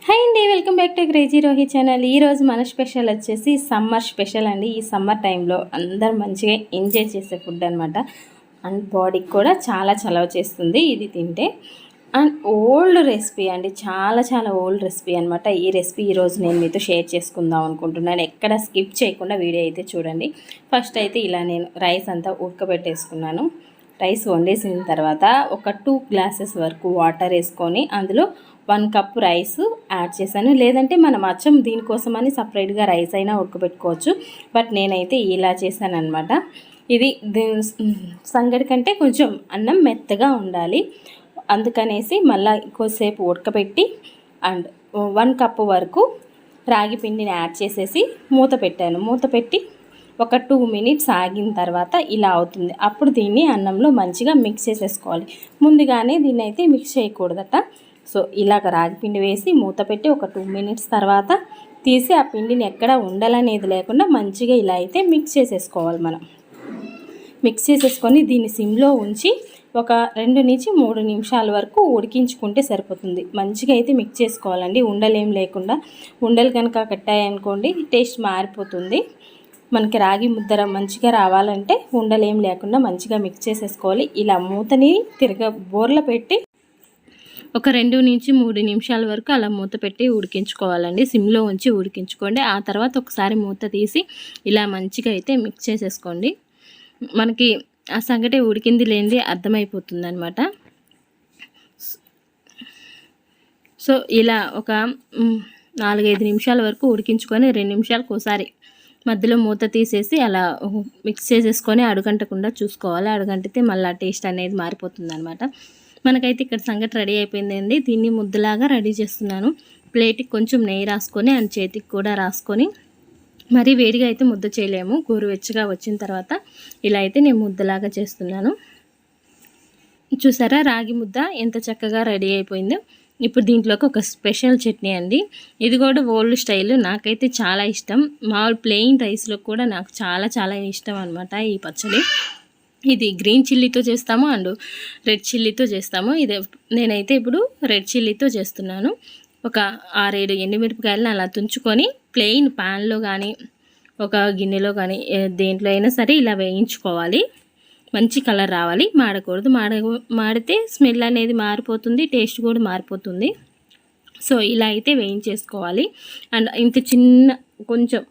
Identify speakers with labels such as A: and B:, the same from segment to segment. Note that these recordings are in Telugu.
A: హాయ్ అండి, welcome back to crazy Rohi channel. ఈరోజు మన స్పెషల్ వచ్చేసి సమ్మర్ స్పెషల్ అండి. ఈ సమ్మర్ టైంలో అందరు మంచిగా ఎంజాయ్ చేసే ఫుడ్ అనమాట. అండ్ బాడీకి కూడా చాలా చలవ చేస్తుంది ఇది తింటే. అండ్ ఓల్డ్ రెసిపీ అండి, చాలా ఓల్డ్ రెసిపీ అనమాట. ఈ రెసిపీ ఈరోజు నేను మీతో షేర్ చేసుకుందాం అనుకుంటున్నాను. ఎక్కడ స్కిప్ చేయకుండా వీడియో అయితే చూడండి. ఫస్ట్ అయితే ఇలా నేను రైస్ అంతా ఉడకబెట్టేసుకున్నాను. రైస్ వండేసిన తర్వాత ఒక 2 గ్లాసెస్ వరకు వాటర్ వేసుకొని అందులో 1 కప్ రైస్ యాడ్ చేశాను. లేదంటే మనం అచ్చం దీనికోసమని సపరేట్గా రైస్ అయినా ఉడకబెట్టుకోవచ్చు. బట్ నేనైతే ఇలా చేశాను అనమాట. ఇది సంగటి కంటే కొంచెం అన్నం మెత్తగా ఉండాలి, అందుకనేసి మళ్ళీ కొద్దిసేపు ఉడకబెట్టి అండ్ 1 కప్ వరకు రాగి పిండిని యాడ్ చేసేసి మూత పెట్టాను. మూత పెట్టి ఒక 2 మినిట్స్ ఆగిన తర్వాత ఇలా అవుతుంది. అప్పుడు దీన్ని అన్నంలో మంచిగా మిక్స్ చేసేసుకోవాలి. ముందుగానే దీన్ని అయితే మిక్స్ చేయకూడదట. సో ఇలాగ రాగి పిండి వేసి మూత పెట్టి ఒక 2 మినిట్స్ తర్వాత తీసి ఆ పిండిని ఎక్కడ ఉండలనేది లేకుండా మంచిగా ఇలా అయితే మిక్స్ చేసేసుకోవాలి. మనం మిక్స్ చేసేసుకొని దీన్ని సిమ్లో ఉంచి ఒక 2 నుంచి 3 నిమిషాల వరకు ఉడికించుకుంటే సరిపోతుంది. మంచిగా అయితే మిక్స్ చేసుకోవాలండి, ఉండలేం లేకుండా. ఉండలు కనుక కట్టాయనుకోండి టేస్ట్ మారిపోతుంది. మనకి రాగి ముద్దర మంచిగా రావాలంటే ఉండలేం లేకుండా మంచిగా మిక్స్ చేసేసుకోవాలి. ఇలా మూతని బోర్ల పెట్టి ఒక 2 నుంచి 3 నిమిషాల వరకు అలా మూత పెట్టి ఉడికించుకోవాలండి. సిమ్లో ఉంచి ఉడికించుకోండి. ఆ తర్వాత ఒకసారి మూత తీసి ఇలా మంచిగా అయితే మిక్స్ చేసేసుకోండి. మనకి ఆ సంగటి ఉడికింది లేనిది అర్థమైపోతుంది అనమాట. సో ఇలా ఒక 4-5 నిమిషాల వరకు ఉడికించుకొని 2 నిమిషాలకు ఒకసారి మధ్యలో మూత తీసేసి అలా మిక్స్ చేసేసుకొని అడుగంటకుండా చూసుకోవాలి. అడుగంటితే మళ్ళీ టేస్ట్ అనేది మారిపోతుంది అనమాట. మనకైతే ఇక్కడ సంగటి రెడీ అయిపోయిందండి. దీన్ని ముద్దలాగా రెడీ చేస్తున్నాను. ప్లేట్కి కొంచెం నెయ్యి రాసుకొని అండ్ చేతికి కూడా రాసుకొని, మరీ వేడిగా అయితే ముద్ద చేయలేము. గోరువెచ్చగా వచ్చిన తర్వాత ఇలా అయితే నేను ముద్దలాగా చేస్తున్నాను. చూసారా రాగి ముద్ద ఎంత చక్కగా రెడీ అయిపోయిందో. ఇప్పుడు దీంట్లోకి ఒక స్పెషల్ చట్నీ అండి. ఇది కూడా ఓల్డ్ స్టైల్, నాకైతే చాలా ఇష్టం. మామూలు ప్లెయిన్ రైస్లో కూడా నాకు చాలా ఇష్టం అనమాట ఈ పచ్చడి. ఇది గ్రీన్ చిల్లీతో చేస్తాము అండ్ రెడ్ చిల్లీతో చేస్తాము. నేనైతే ఇప్పుడు రెడ్ చిల్లీతో చేస్తున్నాను. ఒక 6-7 ఎండుమిరపకాయలను అలా తుంచుకొని ప్లెయిన్ ప్యాన్లో కానీ ఒక గిన్నెలో కానీ దేంట్లో అయినా సరే ఇలా వేయించుకోవాలి. మంచి కలర్ రావాలి, మాడకూడదు. మాడితే స్మెల్ అనేది మారిపోతుంది, టేస్ట్ కూడా మారిపోతుంది. సో ఇలా అయితే వేయించేసుకోవాలి. అండ్ ఇంత చిన్న కొంచెం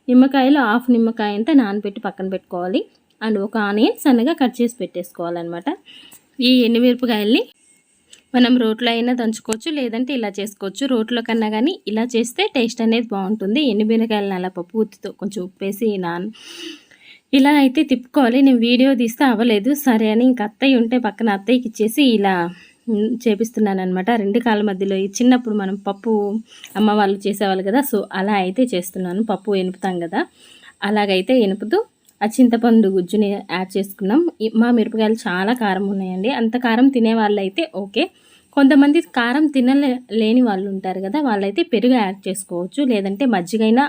A: నిమ్మకాయలో 1/2 నిమ్మకాయ అంతా నానబెట్టి పక్కన పెట్టుకోవాలి. అండ్ ఒక ఆనియన్ సన్నగా కట్ చేసి పెట్టేసుకోవాలన్నమాట. ఈ ఎండుమిరపకాయల్ని మనం రోట్లో అయినా దంచుకోవచ్చు, లేదంటే ఇలా చేసుకోవచ్చు. రోట్లో కన్నా కానీ ఇలా చేస్తే టేస్ట్ అనేది బాగుంటుంది. ఎండుమిరపకాయలను అలా పప్పు గుత్తితో కొంచెం ఉప్పేసి ఇలా అయితే తిప్పుకోవాలి. నేను వీడియో తీస్తే అవ్వలేదు, సరే అని ఇంక అత్తయ్య ఉంటే పక్కన అత్తయ్యకి ఇచ్చేసి ఇలా చేపిస్తున్నాను అనమాట. 2 కాళ్ళ మధ్యలో చిన్నప్పుడు మనం పప్పు అమ్మ వాళ్ళు చేసేవాళ్ళు కదా, సో అలా అయితే చేస్తున్నాను. పప్పు ఎనుపుతాం కదా, అలాగైతే ఎనుపుతూ ఆ చింతపండు గుజ్జుని యాడ్ చేసుకున్నాం. మా మిరపకాయలు చాలా కారం ఉన్నాయండి. అంత కారం తినే వాళ్ళు అయితే ఓకే. కొంతమంది కారం తినలేని వాళ్ళు ఉంటారు కదా, వాళ్ళైతే పెరుగు యాడ్ చేసుకోవచ్చు, లేదంటే మజ్జిగైనా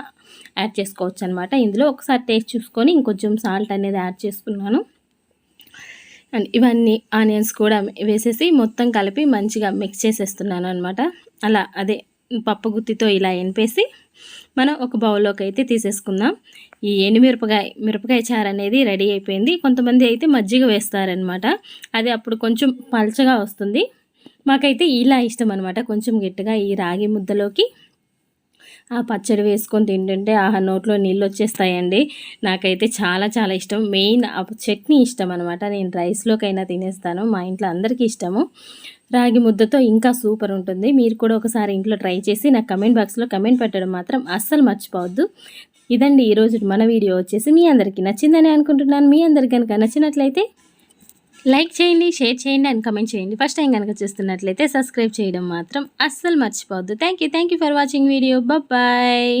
A: యాడ్ చేసుకోవచ్చు అనమాట. ఇందులో ఒకసారి టేస్ట్ చూసుకొని ఇంకొంచెం సాల్ట్ అనేది యాడ్ చేసుకున్నాను. అండ్ ఇవన్నీ ఆనియన్స్ కూడా వేసేసి మొత్తం కలిపి మంచిగా మిక్స్ చేసేస్తున్నాను అనమాట. అలా అదే పప్పు గుత్తితో ఇలా ఎనిపేసి మనం ఒక బౌల్లోకి అయితే తీసేసుకుందాం. ఈ మిరపకాయ చారు అనేది రెడీ అయిపోయింది. కొంతమంది అయితే మజ్జిగ వేస్తారనమాట, అది అప్పుడు కొంచెం పల్చగా వస్తుంది. మాకైతే ఇలా ఇష్టం అనమాట, కొంచెం గట్టిగా. ఈ రాగి ముద్దలోకి ఆ పచ్చడి వేసుకొని తింటుంటే ఆహా నోట్లో నీళ్ళు వచ్చేస్తాయండి. నాకైతే చాలా ఇష్టం. మెయిన్ ఆ చట్నీ ఇష్టం అనమాట. నేను రైస్లోకైనా తినేస్తాను, మా ఇంట్లో అందరికీ ఇష్టము. రాగి ముద్దతో ఇంకా సూపర్ ఉంటుంది. మీరు కూడా ఒకసారి ఇంట్లో ట్రై చేసి నాకు కమెంట్ బాక్స్లో కమెంట్ పెట్టడం మాత్రం అస్సలు మర్చిపోవద్దు. ఇదండి ఈరోజు మన వీడియో వచ్చేసి. మీ అందరికీ నచ్చిందని అనుకుంటున్నాను. మీ అందరికీ కనుక నచ్చినట్లయితే లైక్ చేయండి, షేర్ చేయండి అండ్ కమెంట్ చేయండి. ఫస్ట్ టైం కనుక చూస్తున్నట్లయితే సబ్స్క్రైబ్ చేయడం మాత్రం అస్సలు మర్చిపోవద్దు. Thank you for watching video. Bye.